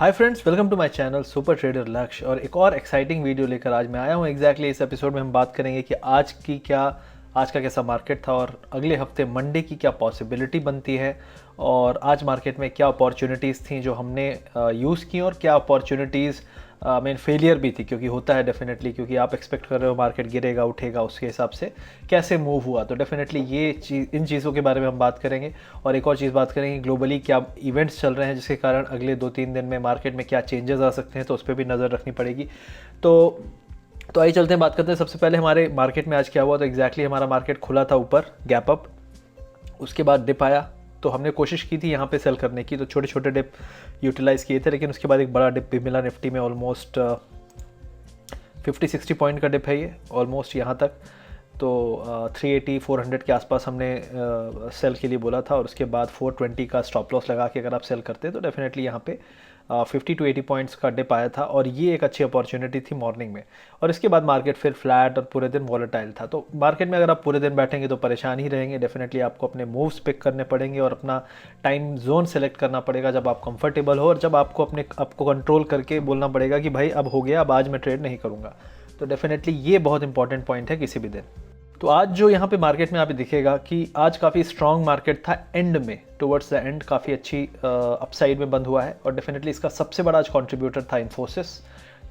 Hi friends, welcome to my channel super trader Lakshya. और एक और एक्साइटिंग वीडियो लेकर आज मैं आया हूँ। इस एपिसोड में हम बात करेंगे कि आज का कैसा मार्केट था और अगले हफ्ते मंडे की क्या पॉसिबिलिटी बनती है, और आज मार्केट में क्या अपॉर्चुनिटीज़ थी जो हमने यूज़ की, और क्या अपॉर्चुनिटीज़ मेन फेलियर भी थी, क्योंकि होता है डेफिनेटली, क्योंकि आप एक्सपेक्ट कर रहे हो मार्केट गिरेगा उठेगा, उसके हिसाब से कैसे मूव हुआ। तो डेफिनेटली इन चीज़ों के बारे में हम बात करेंगे। और एक और चीज़ बात करेंगे, ग्लोबली क्या इवेंट्स चल रहे हैं जिसके कारण अगले 2-3 दिन में मार्केट में क्या चेंजेस आ सकते हैं, तो उस पर भी नज़र रखनी पड़ेगी। तो आइए चलते हैं, बात करते हैं। सबसे पहले हमारे मार्केट में आज क्या हुआ। तो एग्जैक्टली हमारा मार्केट खुला था ऊपर, गैप अप, उसके बाद डिप आया। तो हमने कोशिश की थी यहाँ पे सेल करने की, तो छोटे छोटे डिप यूटिलाइज़ किए थे, लेकिन उसके बाद एक बड़ा डिप भी मिला निफ्टी में। ऑलमोस्ट 50-60 पॉइंट का डिप है ये, ऑलमोस्ट यहाँ तक। तो 380-400 के आसपास हमने सेल के लिए बोला था, और उसके बाद 420 का स्टॉप लॉस लगा के अगर आप सेल करते तो डेफिनेटली यहाँ पे 50-80 पॉइंट्स का डिप आया था, और ये एक अच्छी अपॉर्चुनिटी थी मॉर्निंग में। और इसके बाद मार्केट फिर फ्लैट और पूरे दिन वॉलेटाइल था। तो मार्केट में अगर आप पूरे दिन बैठेंगे तो परेशान ही रहेंगे। डेफिनेटली आपको अपने मूव्स पिक करने पड़ेंगे और अपना टाइम जोन सेलेक्ट करना पड़ेगा जब आप कंफर्टेबल हो, और जब आपको कंट्रोल करके बोलना पड़ेगा कि भाई अब हो गया, अब आज मैं ट्रेड नहीं करूँगा। तो डेफिनेटली ये बहुत इंपॉर्टेंट पॉइंट है किसी भी दिन। तो आज जो यहाँ पे मार्केट में आप दिखेगा कि आज काफ़ी स्ट्रॉन्ग मार्केट था, एंड में टुवर्ड्स द एंड काफ़ी अच्छी अपसाइड में बंद हुआ है। और डेफिनेटली इसका सबसे बड़ा आज कंट्रीब्यूटर था इन्फोसिस,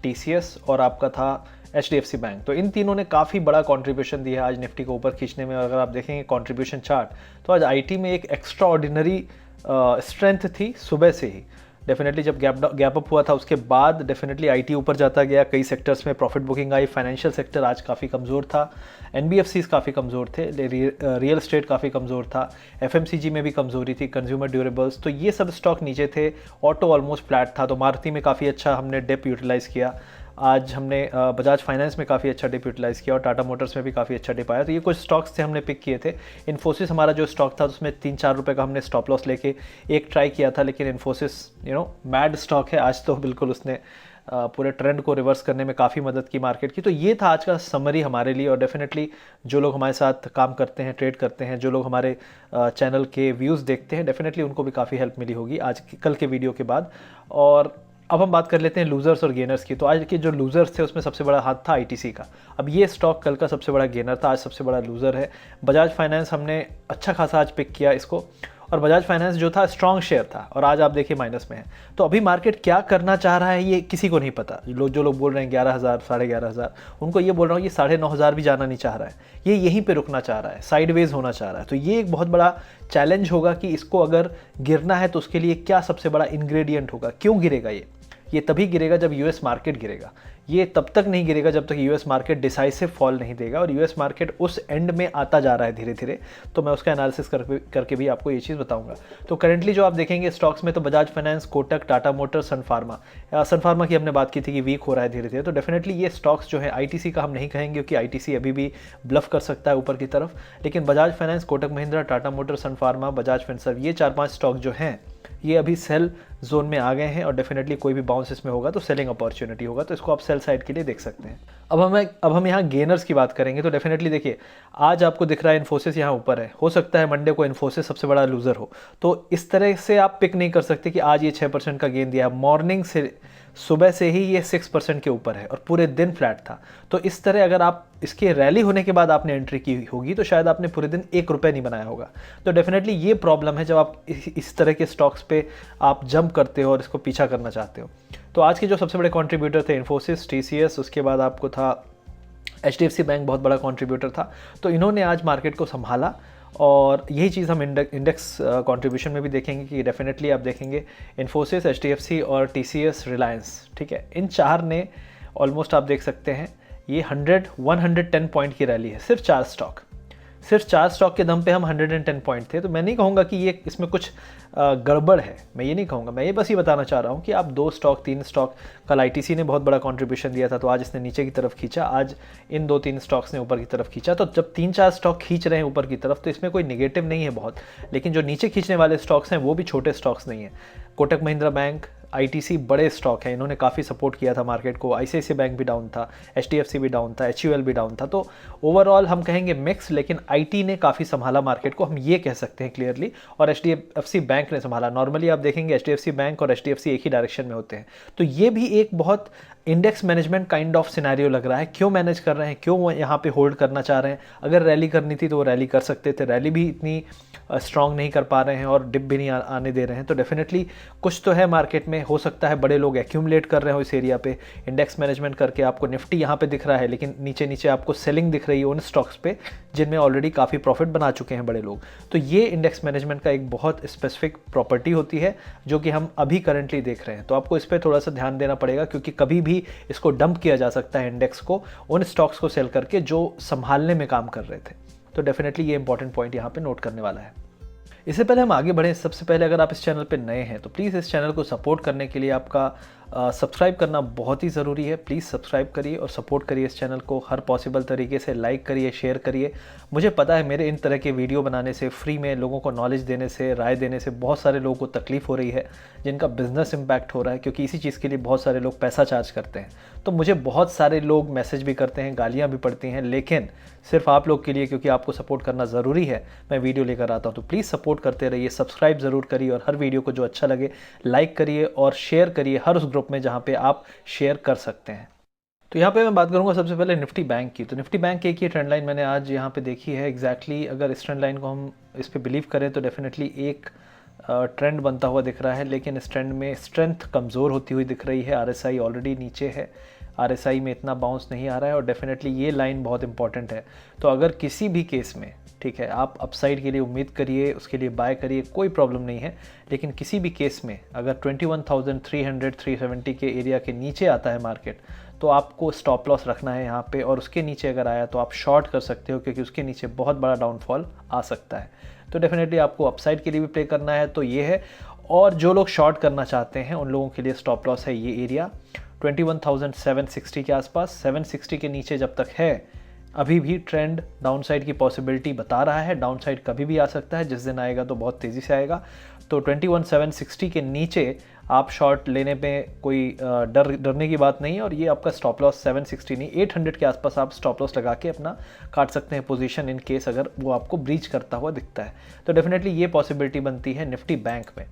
टीसीएस और आपका था एचडीएफसी बैंक। तो इन तीनों ने काफ़ी बड़ा कंट्रीब्यूशन दिया है आज निफ्टी को ऊपर खींचने में। और अगर आप देखेंगे कंट्रीब्यूशन चार्ट, तो आज आईटी में एक एक्स्ट्रा ऑर्डिनरी स्ट्रेंथ थी सुबह से ही। डेफिनेटली जब गैप अप हुआ था उसके बाद डेफिनेटली आईटी ऊपर जाता गया, कई सेक्टर्स में प्रॉफिट बुकिंग आई। फाइनेंशियल सेक्टर आज काफ़ी कमज़ोर था, एनबीएफसीज काफ़ी कमज़ोर थे, रियल एस्टेट काफ़ी कमज़ोर था, एफएमसीजी में भी कमज़ोरी थी, कंज्यूमर ड्यूरेबल्स, तो ये सब स्टॉक नीचे थे। ऑटो ऑलमोस्ट फ्लैट था। तो मारुति में काफ़ी अच्छा हमने डिप यूटिलाइज़ किया। आज हमने बजाज फाइनेंस में काफ़ी अच्छा डिप यूटिलाइज़ किया, और टाटा मोटर्स में भी काफ़ी अच्छा डिप आया। तो ये कुछ स्टॉक्स थे हमने पिक किए थे। इन्फोसिस हमारा जो स्टॉक था उसमें 3-4 रुपये का हमने स्टॉप लॉस लेके एक ट्राई किया था, लेकिन इन्फोसिस मैड स्टॉक है। आज तो बिल्कुल उसने पूरे ट्रेंड को रिवर्स करने में काफ़ी मदद की मार्केट की। तो ये था आज का समरी हमारे लिए। और डेफिनेटली जो लोग हमारे साथ काम करते हैं, ट्रेड करते हैं, जो लोग हमारे चैनल के व्यूज़ देखते हैं, डेफिनेटली उनको भी काफ़ी हेल्प मिली होगी कल के वीडियो के बाद। और अब हम बात कर लेते हैं लूज़र्स और गेनर्स की। तो आज के जो लूज़र्स थे उसमें सबसे बड़ा हाथ था आईटीसी का। अब ये स्टॉक कल का सबसे बड़ा गेनर था, आज सबसे बड़ा लूज़र है। बजाज फाइनेंस हमने अच्छा खासा आज पिक किया इसको, और बजाज फाइनेंस जो था स्ट्रॉन्ग शेयर था, और आज आप देखिए माइनस में है। तो अभी मार्केट क्या करना चाह रहा है ये किसी को नहीं पता। जो लोग बोल रहे हैं 11,000 11,500, उनको ये बोल रहा हूँ ये 9,500 भी जाना नहीं चाह रहा है, ये यहीं पे रुकना चाह रहा है, साइडवेज होना चाह रहा है। तो ये एक बहुत बड़ा चैलेंज होगा कि इसको अगर गिरना है तो उसके लिए क्या सबसे बड़ा इंग्रेडिएंट होगा। क्यों गिरेगा ये तभी गिरेगा जब यूएस मार्केट गिरेगा। ये तब तक नहीं गिरेगा जब तक यूएस मार्केट डिसाइसिव फॉल नहीं देगा, और यूएस मार्केट उस एंड में आता जा रहा है धीरे धीरे। तो मैं उसका एनालिसिस करके भी आपको ये चीज़ बताऊंगा। तो करंटली जो आप देखेंगे स्टॉक्स में, तो बजाज फाइनेंस, कोटक, टाटा मोटर्स, सन फार्मा की हमने बात की थी कि वीक हो रहा है धीरे धीरे। तो डेफिनेटली ये स्टॉक्स जो है, आईटीसी का हम नहीं कहेंगे क्योंकि आईटीसी अभी भी ब्लफ कर सकता है ऊपर की तरफ, लेकिन बजाज फाइनेंस, कोटक महिंद्रा, टाटा मोटर्स, सन फार्मा, बजाज फिनसर्व, ये 4-5 स्टॉक जो हैं ये अभी सेल जोन में आ गए हैं। और डेफिनेटली कोई भी बाउंस इसमें होगा तो सेलिंग अपॉर्चुनिटी होगा, तो इसको आप सेल साइड के लिए देख सकते हैं। अब हम यहाँ गेनर्स की बात करेंगे। तो डेफिनेटली देखिए, आज आपको दिख रहा है इन्फोसिस यहाँ ऊपर है, हो सकता है मंडे को इन्फोसिस सबसे बड़ा लूजर हो। तो इस तरह से आप पिक नहीं कर सकते कि आज ये 6% का गेन दिया है। मॉर्निंग से सुबह से ही ये 6% के ऊपर है और पूरे दिन फ्लैट था। तो इस तरह अगर आप इसके रैली होने के बाद आपने एंट्री की होगी तो शायद आपने पूरे दिन 1 रुपये नहीं बनाया होगा। तो डेफिनेटली ये प्रॉब्लम है जब आप इस तरह के स्टॉक्स पे आप जंप करते हो और इसको पीछा करना चाहते हो। तो आज के जो सबसे बड़े कंट्रीब्यूटर थे इन्फोसिस, टीसीएस, उसके बाद आपको था एचडीएफसी बैंक बहुत बड़ा कंट्रीब्यूटर था। तो इन्होंने आज मार्केट को संभाला, और यही चीज़ हम इंडेक्स कंट्रीब्यूशन में भी देखेंगे कि डेफिनेटली आप देखेंगे इन्फोसिस, एचडीएफसी और टीसीएस, रिलायंस, ठीक है, इन 4 ने ऑलमोस्ट आप देख सकते हैं ये 110 पॉइंट की रैली है। सिर्फ 4 स्टॉक के दम पे हम 110 पॉइंट थे। तो मैं नहीं कहूँगा कि ये इसमें कुछ गड़बड़ है, मैं ये नहीं कहूँगा। मैं ये बस ये बताना चाह रहा हूँ कि आप 2-3 स्टॉक, कल आईटीसी ने बहुत बड़ा कंट्रीब्यूशन दिया था तो आज इसने नीचे की तरफ खींचा, आज इन 2-3 स्टॉक्स ने ऊपर की तरफ खींचा। तो जब 3-4 स्टॉक खींच रहे हैं ऊपर की तरफ तो इसमें कोई निगेटिव नहीं है बहुत, लेकिन जो नीचे खींचने वाले स्टॉक्स हैं वो भी छोटे स्टॉक्स नहीं हैं। कोटक महिंद्रा बैंक, ITC बड़े स्टॉक हैं, इन्होंने काफ़ी सपोर्ट किया था मार्केट को। ICICI बैंक भी डाउन था, HDFC भी डाउन था, HUL भी डाउन था। तो ओवरऑल हम कहेंगे मिक्स, लेकिन IT ने काफ़ी संभाला मार्केट को, हम ये कह सकते हैं क्लियरली। और HDFC बैंक ने संभाला। नॉर्मली आप देखेंगे HDFC बैंक और HDFC एक ही डायरेक्शन में होते हैं। तो ये भी एक बहुत index management kind of scenario लग रहा है। क्यों मैनेज कर रहे हैं, क्यों वो यहाँ पे होल्ड करना चाह रहे हैं? अगर रैली करनी थी तो वो रैली कर सकते थे, रैली भी इतनी स्ट्रांग नहीं कर पा रहे हैं और डिप भी नहीं आने दे रहे हैं। तो डेफिनेटली कुछ तो है मार्केट में, हो सकता है बड़े लोग एक्यूमुलेट कर रहे हो इस एरिया पे। इंडेक्स मैनेजमेंट करके आपको निफ्टी यहाँ पे दिख रहा है, लेकिन नीचे नीचे आपको सेलिंग दिख रही है उन स्टॉक्स पे जिनमें ऑलरेडी काफ़ी प्रॉफिट बना चुके हैं बड़े लोग। तो ये इंडेक्स मैनेजमेंट का एक बहुत स्पेसिफिक प्रॉपर्टी होती है जो कि हम अभी करंटली देख रहे हैं। तो आपको इस पर थोड़ा सा ध्यान देना पड़ेगा, क्योंकि कभी भी इसको डंप किया जा सकता है इंडेक्स को उन स्टॉक्स को सेल करके जो संभालने में काम कर रहे थे। तो डेफिनेटली ये इंपॉर्टेंट पॉइंट यहाँ पे नोट करने वाला है। इससे पहले हम आगे बढ़ें, सबसे पहले अगर आप इस चैनल पे नए हैं तो प्लीज़ इस चैनल को सपोर्ट करने के लिए आपका सब्सक्राइब करना बहुत ही ज़रूरी है। प्लीज़ सब्सक्राइब करिए और सपोर्ट करिए इस चैनल को हर पॉसिबल तरीके से। लाइक करिए, शेयर करिए। मुझे पता है मेरे इन तरह के वीडियो बनाने से, फ्री में लोगों को नॉलेज देने से, राय देने से बहुत सारे लोगों को तकलीफ़ हो रही है, जिनका बिजनेस इम्पैक्ट हो रहा है, क्योंकि इसी चीज़ के लिए बहुत सारे लोग पैसा चार्ज करते हैं। तो मुझे बहुत सारे लोग मैसेज भी करते हैं, गालियाँ भी पड़ती हैं, लेकिन सिर्फ आप लोग के लिए, क्योंकि आपको सपोर्ट करना ज़रूरी है, मैं वीडियो लेकर आता हूँ। तो प्लीज़ सपोर्ट करते रहिए, सब्सक्राइब ज़रूर करिए और हर वीडियो को जो अच्छा लगे लाइक करिए और शेयर करिए हर उस ग्रुप में जहाँ पे आप शेयर कर सकते हैं। तो यहाँ पे मैं बात करूँगा सबसे पहले निफ्टी बैंक की। तो निफ्टी बैंक की एक ही ट्रेंड लाइन मैंने आज यहाँ पे देखी है एग्जैक्टली। अगर इस ट्रेंड लाइन को हम इस पर बिलीव करें तो डेफिनेटली एक ट्रेंड बनता हुआ दिख रहा है, लेकिन इस ट्रेंड में स्ट्रेंथ कमज़ोर होती हुई दिख रही है। RSI ऑलरेडी नीचे है, RSI में इतना बाउंस नहीं आ रहा है और डेफिनेटली ये लाइन बहुत इंपॉर्टेंट है। तो अगर किसी भी केस में, ठीक है, आप अपसाइड के लिए उम्मीद करिए, उसके लिए बाय करिए, कोई प्रॉब्लम नहीं है। लेकिन किसी भी केस में अगर 21,300 370 के एरिया के नीचे आता है मार्केट, तो आपको स्टॉप लॉस रखना है यहाँ पे, और उसके नीचे अगर आया तो आप शॉर्ट कर सकते हो, क्योंकि उसके नीचे बहुत बड़ा डाउनफॉल आ सकता है। तो डेफिनेटली आपको अपसाइड के लिए भी प्ले करना है, तो ये है। और जो लोग शॉर्ट करना चाहते हैं उन लोगों के लिए स्टॉप लॉस है ये एरिया 21,760 के आसपास। 760 के नीचे जब तक है, अभी भी ट्रेंड डाउनसाइड की पॉसिबिलिटी बता रहा है। डाउनसाइड कभी भी आ सकता है, जिस दिन आएगा तो बहुत तेज़ी से आएगा। तो 21,760 के नीचे आप शॉर्ट लेने पे कोई डरने की बात नहीं है। और ये आपका स्टॉप लॉस 760 नहीं, 800 के आसपास आप स्टॉप लॉस लगा के अपना काट सकते हैं पोजीशन, इन केस अगर वो आपको ब्रीच करता हुआ दिखता है। तो डेफिनेटली ये पॉसिबिलिटी बनती है निफ्टी बैंक में।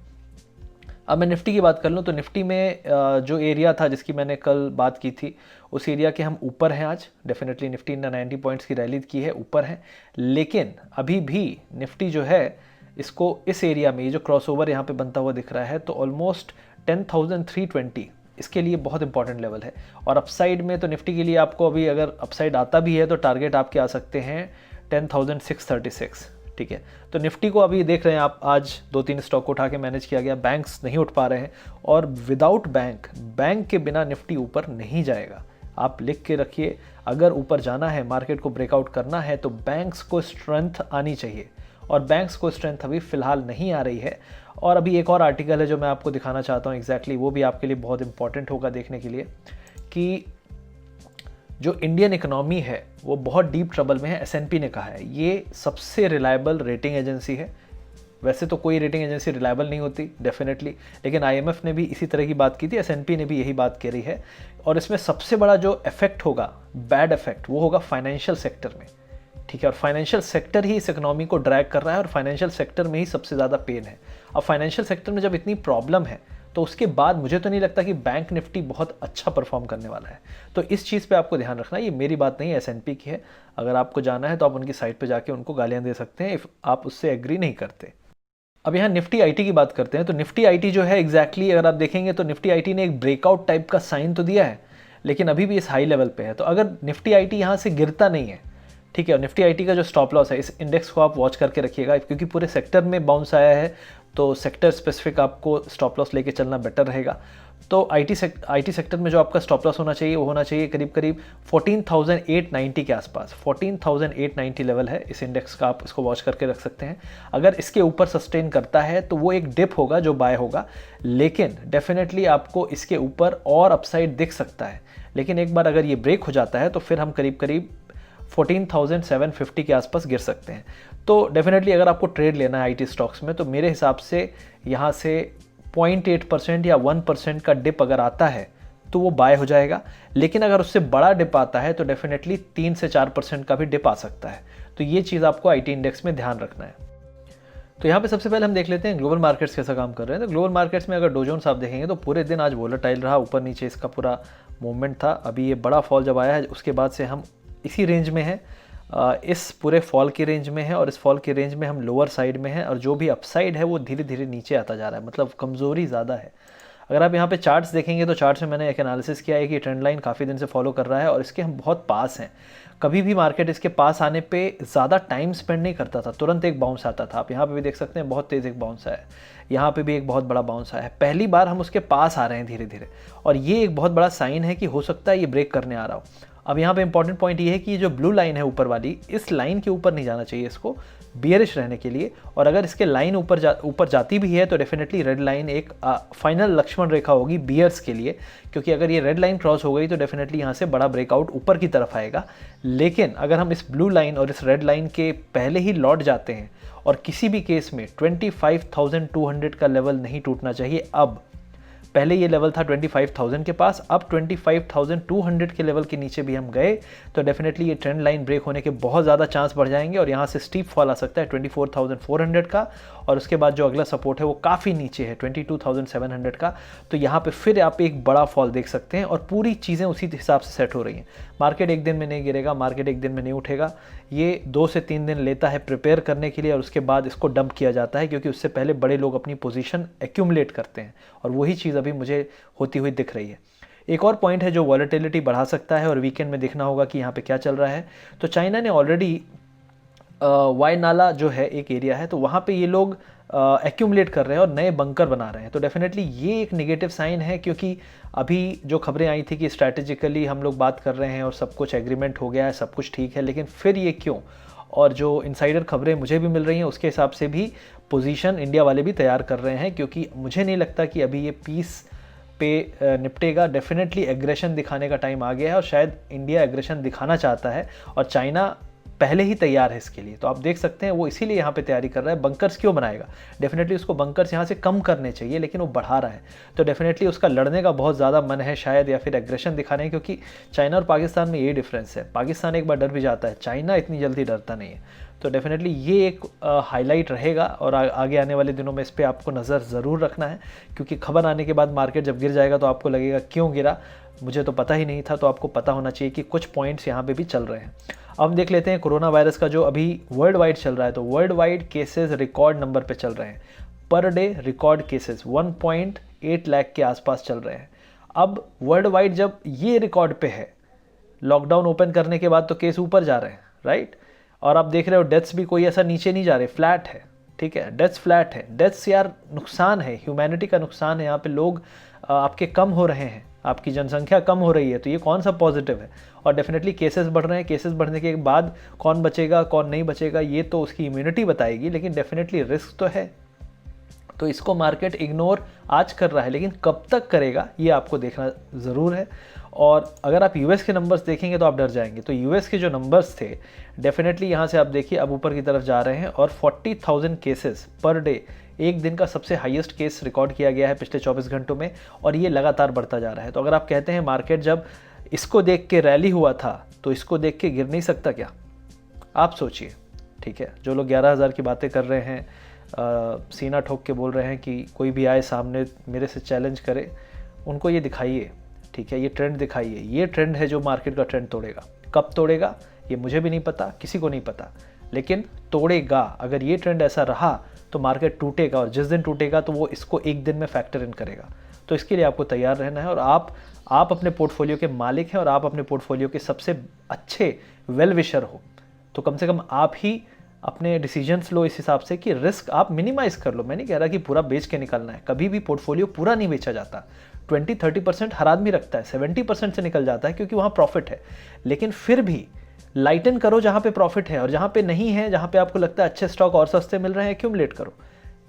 अब मैं निफ्टी की बात कर लूँ तो निफ्टी में जो एरिया था जिसकी मैंने कल बात की थी, उस एरिया के हम ऊपर हैं आज। डेफिनेटली निफ्टी ने 90 पॉइंट्स की रैली की है, ऊपर है। लेकिन अभी भी निफ्टी जो है, इसको इस एरिया में, ये जो क्रॉसओवर यहाँ पे बनता हुआ दिख रहा है, तो ऑलमोस्ट 10,320 इसके लिए बहुत इंपॉर्टेंट लेवल है। और अपसाइड में तो निफ्टी के लिए आपको अभी अगर अपसाइड आता भी है तो टारगेट आपके आ सकते हैं 10,636, ठीक है। तो निफ्टी को अभी देख रहे हैं आप, आज 2-3 स्टॉक को उठा के मैनेज किया गया, बैंक्स नहीं उठ पा रहे हैं। और विदाउट बैंक के बिना निफ्टी ऊपर नहीं जाएगा। आप लिख के रखिए, अगर ऊपर जाना है, मार्केट को ब्रेकआउट करना है, तो बैंक्स को स्ट्रेंथ आनी चाहिए, और बैंक्स को स्ट्रेंथ अभी फ़िलहाल नहीं आ रही है। और अभी एक और आर्टिकल है जो मैं आपको दिखाना चाहता हूँ एग्जैक्टली, वो भी आपके लिए बहुत इंपॉर्टेंट होगा देखने के लिए, कि जो इंडियन इकोनॉमी है वो बहुत डीप ट्रबल में है। S&P ने कहा है, ये सबसे रिलायबल रेटिंग एजेंसी है। वैसे तो कोई रेटिंग एजेंसी रिलायबल नहीं होती डेफिनेटली, लेकिन IMF ने भी इसी तरह की बात की थी, S&P ने भी यही बात करी है। और इसमें सबसे बड़ा जो इफेक्ट होगा, बैड इफेक्ट, वो होगा फाइनेंशियल सेक्टर में, ठीक है। और फाइनेंशियल सेक्टर ही इस इकोनॉमी को ड्रैग कर रहा है, और फाइनेंशियल सेक्टर में ही सबसे ज़्यादा पेन है। अब फाइनेंशियल सेक्टर में जब इतनी प्रॉब्लम है, तो उसके बाद मुझे तो नहीं लगता कि बैंक निफ्टी बहुत अच्छा परफॉर्म करने वाला है। तो इस चीज़ पे आपको ध्यान रखना है, ये मेरी बात नहीं है, S&P की है। अगर आपको जाना है तो आप उनकी साइट पे जाके उनको गालियाँ दे सकते हैं इफ़ आप उससे एग्री नहीं करते। अब यहाँ निफ्टी IT की बात करते हैं। तो निफ्टी IT जो है एग्जैक्टली अगर आप देखेंगे तो निफ्टी IT ने एक ब्रेकआउट टाइप का साइन तो दिया है, लेकिन अभी भी इस हाई लेवल पे है। तो अगर निफ्टी IT यहाँ से गिरता नहीं है, ठीक है, और निफ्टी IT का जो स्टॉप लॉस है, इस इंडेक्स को आप वॉच करके रखिएगा, क्योंकि पूरे सेक्टर में बाउंस आया है, तो सेक्टर स्पेसिफिक आपको स्टॉप लॉस लेके चलना बेटर रहेगा। तो IT सेक्टर में जो आपका स्टॉप लॉस होना चाहिए वो होना चाहिए करीब करीब 14,890 के आसपास। 14,890 लेवल है इस इंडेक्स का, आप इसको वॉच करके रख सकते हैं। अगर इसके ऊपर सस्टेन करता है तो वो एक डिप होगा जो बाय होगा, लेकिन डेफिनेटली आपको इसके ऊपर और अपसाइड दिख सकता है। लेकिन एक बार अगर ये ब्रेक हो जाता है तो फिर हम करीब करीब 14,750 के आसपास गिर सकते हैं। तो डेफिनेटली अगर आपको ट्रेड लेना है IT स्टॉक्स में, तो मेरे हिसाब से यहाँ से 0.8% या 1% का डिप अगर आता है तो वो बाय हो जाएगा, लेकिन अगर उससे बड़ा डिप आता है तो डेफिनेटली 3 से 4% का भी डिप आ सकता है। तो ये चीज़ आपको आईटी इंडेक्स में ध्यान रखना है। तो यहाँ पे सबसे पहले हम देख लेते हैं ग्लोबल मार्केट्स कैसा काम कर रहे हैं। तो ग्लोबल मार्केट्स में अगर डो जोन्स आप देखेंगे तो पूरे दिन आज वोलेटाइल रहा, ऊपर नीचे इसका पूरा मूवमेंट था। अभी ये बड़ा फॉल जब आया है उसके बाद से हम इसी रेंज में है, इस पूरे फॉल की रेंज में है, और इस फॉल की रेंज में हम लोअर साइड में है, और जो भी अपसाइड है वो धीरे धीरे नीचे आता जा रहा है, मतलब कमज़ोरी ज़्यादा है। अगर आप यहाँ पे चार्ट्स देखेंगे तो चार्ट्स में मैंने एक एनालिसिस किया है कि ट्रेंड लाइन काफ़ी दिन से फॉलो कर रहा है और इसके हम बहुत पास हैं। कभी भी मार्केट इसके पास आने पे ज़्यादा टाइम स्पेंड नहीं करता था, तुरंत एक बाउंस आता था। आप यहाँ पे भी देख सकते हैं बहुत तेज़ एक बाउंस आया है, यहाँ पे भी एक बहुत बड़ा बाउंस आया है। पहली बार हम उसके पास आ रहे हैं धीरे धीरे, और ये एक बहुत बड़ा साइन है कि हो सकता है ये ब्रेक करने आ रहा हो। अब यहाँ पे इंपॉर्टेंट पॉइंट ये है कि ये जो ब्लू लाइन है ऊपर वाली, इस लाइन के ऊपर नहीं जाना चाहिए इसको बियरिश रहने के लिए, और अगर इसके लाइन ऊपर जाती भी है तो डेफिनेटली रेड लाइन एक फाइनल लक्ष्मण रेखा होगी बियर्स के लिए, क्योंकि अगर ये रेड लाइन क्रॉस हो गई तो डेफिनेटली यहाँ से बड़ा ब्रेकआउट ऊपर की तरफ आएगा। लेकिन अगर हम इस ब्लू लाइन और इस रेड लाइन के पहले ही लौट जाते हैं, और किसी भी केस में 25,200 का लेवल नहीं टूटना चाहिए। अब पहले ये लेवल था 25,000 के पास, अब 25,200 के लेवल के नीचे भी हम गए तो डेफिनेटली ये ट्रेंड लाइन ब्रेक होने के बहुत ज़्यादा चांस बढ़ जाएंगे, और यहाँ से स्टीप फॉल आ सकता है 24,400 का, और उसके बाद जो अगला सपोर्ट है वो काफ़ी नीचे है 22,700 का। तो यहाँ पे फिर आप एक बड़ा फॉल देख सकते हैं, और पूरी चीज़ें उसी हिसाब से सेट हो रही हैं। मार्केट एक दिन में नहीं गिरेगा, मार्केट एक दिन में नहीं उठेगा, ये 2 से 3 दिन लेता है प्रिपेयर करने के लिए, और उसके बाद इसको डंप किया जाता है, क्योंकि उससे पहले बड़े लोग अपनी पोजीशन एक्यूमुलेट करते हैं, और वही चीज़ अभी मुझे होती हुई दिख रही है। एक और पॉइंट है जो वॉलेटिलिटी बढ़ा सकता है, और वीकेंड में देखना होगा कि यहाँ पे क्या चल रहा है। तो चाइना ने ऑलरेडी वाई नाला जो है एक एरिया है, तो वहाँ पे ये लोग एक्यूमुलेट कर रहे हैं और नए बंकर बना रहे हैं। तो डेफिनेटली ये एक नेगेटिव साइन है, क्योंकि अभी जो खबरें आई थी कि स्ट्रैटेजिकली हम लोग बात कर रहे हैं और सब कुछ एग्रीमेंट हो गया है, सब कुछ ठीक है, लेकिन फिर ये क्यों? और जो इनसाइडर खबरें मुझे भी मिल रही हैं उसके हिसाब से भी पोजीशन इंडिया वाले भी तैयार कर रहे हैं, क्योंकि मुझे नहीं लगता कि अभी ये पीस पे निपटेगा। डेफिनेटली एग्रेशन दिखाने का टाइम आ गया है, और शायद इंडिया एग्रेशन दिखाना चाहता है, और चाइना पहले ही तैयार है इसके लिए। तो आप देख सकते हैं वो इसीलिए यहाँ पे तैयारी कर रहा है। बंकर्स क्यों बनाएगा? डेफिनेटली उसको बंकर्स यहाँ से कम करने चाहिए, लेकिन वो बढ़ा रहा है, तो डेफिनेटली उसका लड़ने का बहुत ज़्यादा मन है शायद, या फिर एग्रेशन दिखाने, क्योंकि चाइना और पाकिस्तान में ये डिफरेंस है। पाकिस्तान एक बार डर भी जाता है, चाइना इतनी जल्दी डरता नहीं है। तो डेफिनेटली ये एक हाईलाइट रहेगा, और आगे आने वाले दिनों में इस पर आपको नज़र ज़रूर रखना है, क्योंकि खबर आने के बाद मार्केट जब गिर जाएगा तो आपको लगेगा क्यों गिरा, मुझे तो पता ही नहीं था। तो आपको पता होना चाहिए कि कुछ पॉइंट्स यहाँ पे भी चल रहे हैं। अब देख लेते हैं कोरोना वायरस का जो अभी वर्ल्ड वाइड चल रहा है। तो world wide cases record number पे चल रहे हैं, per day record cases 1.8 lakh के आसपास चल रहे हैं। अब वर्ल्ड वाइड जब ये रिकॉर्ड पे है, लॉकडाउन ओपन करने के बाद तो केस ऊपर जा रहे हैं, राइट? और आप देख रहे हो डेथ्स भी कोई ऐसा नीचे नहीं जा रहे, फ्लैट है, ठीक है, डेथ्स फ्लैट है। डेथ्स यार नुकसान है, ह्यूमैनिटी का नुकसान है, यहाँ पे लोग आपके कम हो रहे हैं, आपकी जनसंख्या कम हो रही है, तो ये कौन सा पॉजिटिव है? और डेफिनेटली केसेस बढ़ रहे हैं, केसेस बढ़ने के बाद कौन बचेगा कौन नहीं बचेगा ये तो उसकी इम्यूनिटी बताएगी, लेकिन डेफिनेटली रिस्क तो है। तो इसको मार्केट इग्नोर आज कर रहा है, लेकिन कब तक करेगा ये आपको देखना ज़रूर है। और अगर आप यूएस के नंबर्स देखेंगे तो आप डर जाएंगे। तो यूएस के जो नंबर्स थे डेफिनेटली यहाँ से आप देखिए अब ऊपर की तरफ जा रहे हैं, और 40,000 केसेस पर डे, एक दिन का सबसे हाईएस्ट केस रिकॉर्ड किया गया है पिछले 24 घंटों में, और ये लगातार बढ़ता जा रहा है। तो अगर आप कहते हैं मार्केट जब इसको देख के रैली हुआ था तो इसको देख के गिर नहीं सकता क्या? आप सोचिए, ठीक है। जो लोग 11,000 की बातें कर रहे हैं, सीना ठोक के बोल रहे हैं कि कोई भी आए सामने मेरे से चैलेंज करे, उनको ये दिखाइए, ठीक है, ये ट्रेंड दिखाइए। ये ट्रेंड है जो मार्केट का ट्रेंड तोड़ेगा। कब तोड़ेगा ये मुझे भी नहीं पता, किसी को नहीं पता, लेकिन तोड़ेगा। अगर ये ट्रेंड ऐसा रहा तो मार्केट टूटेगा, और जिस दिन टूटेगा तो वो इसको एक दिन में फैक्टर इन करेगा। तो इसके लिए आपको तैयार रहना है, और आप अपने पोर्टफोलियो के मालिक हैं, और आप अपने पोर्टफोलियो के सबसे अच्छे वेल विशर हो। तो कम से कम आप ही अपने डिसीजंस लो इस हिसाब से कि रिस्क आप मिनिमाइज कर लो। मैं नहीं कह रहा कि पूरा बेच के निकलना है, कभी भी पोर्टफोलियो पूरा नहीं बेचा जाता। 20-30% हर आदमी रखता है, 70% से निकल जाता है क्योंकि वहाँ प्रॉफिट है। लेकिन फिर भी लाइटन करो जहाँ पे प्रॉफिट है, और जहाँ पे नहीं है, जहाँ पे आपको लगता है अच्छे स्टॉक और सस्ते मिल रहे हैं, एक्यूमुलेट करो।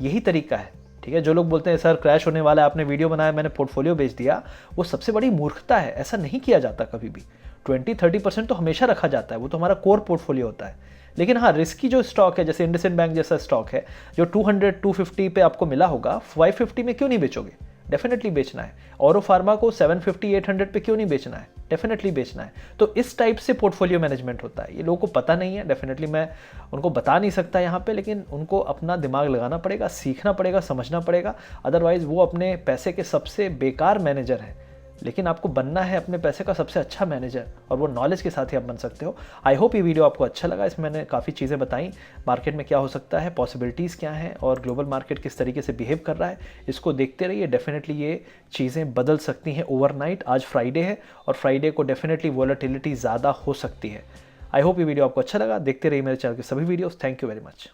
यही तरीका है, ठीक है। जो लोग बोलते हैं सर क्रैश होने वाला है, आपने वीडियो बनाया मैंने पोर्टफोलियो बेच दिया, वो सबसे बड़ी मूर्खता है। ऐसा नहीं किया जाता कभी भी। 20-30% तो हमेशा रखा जाता है, वो तो हमारा कोर पोर्टफोलियो होता है। लेकिन हाँ, रिस्की जो स्टॉक है, जैसे इंडसइंड बैंक जैसा स्टॉक है जो 200-250 पे आपको मिला होगा, 550 में क्यों नहीं बेचोगे? डेफिनेटली बेचना है। औरो फार्मा को 750-800 पे क्यों नहीं बेचना है? डेफिनेटली बेचना है। तो इस टाइप से पोर्टफोलियो मैनेजमेंट होता है। ये लोगों को पता नहीं है, डेफिनेटली मैं उनको बता नहीं सकता यहाँ पे, लेकिन उनको अपना दिमाग लगाना पड़ेगा, सीखना पड़ेगा, समझना पड़ेगा। अदरवाइज वो अपने पैसे के सबसे बेकार मैनेजर हैं। लेकिन आपको बनना है अपने पैसे का सबसे अच्छा मैनेजर, और वो नॉलेज के साथ ही आप बन सकते हो। आई होप ये वीडियो आपको अच्छा लगा। इसमें मैंने काफ़ी चीज़ें बताई, मार्केट में क्या हो सकता है, पॉसिबिलिटीज़ क्या हैं, और ग्लोबल मार्केट किस तरीके से बिहेव कर रहा है। इसको देखते रहिए, डेफिनेटली ये चीज़ें बदल सकती हैं ओवरनाइट। आज फ्राइडे है, और फ्राइडे को डेफिनेटली वॉलेटिलिटी ज़्यादा हो सकती है। आई होप ये वीडियो आपको अच्छा लगा। देखते रहिए मेरे चैनल के सभी videos. Thank you very much.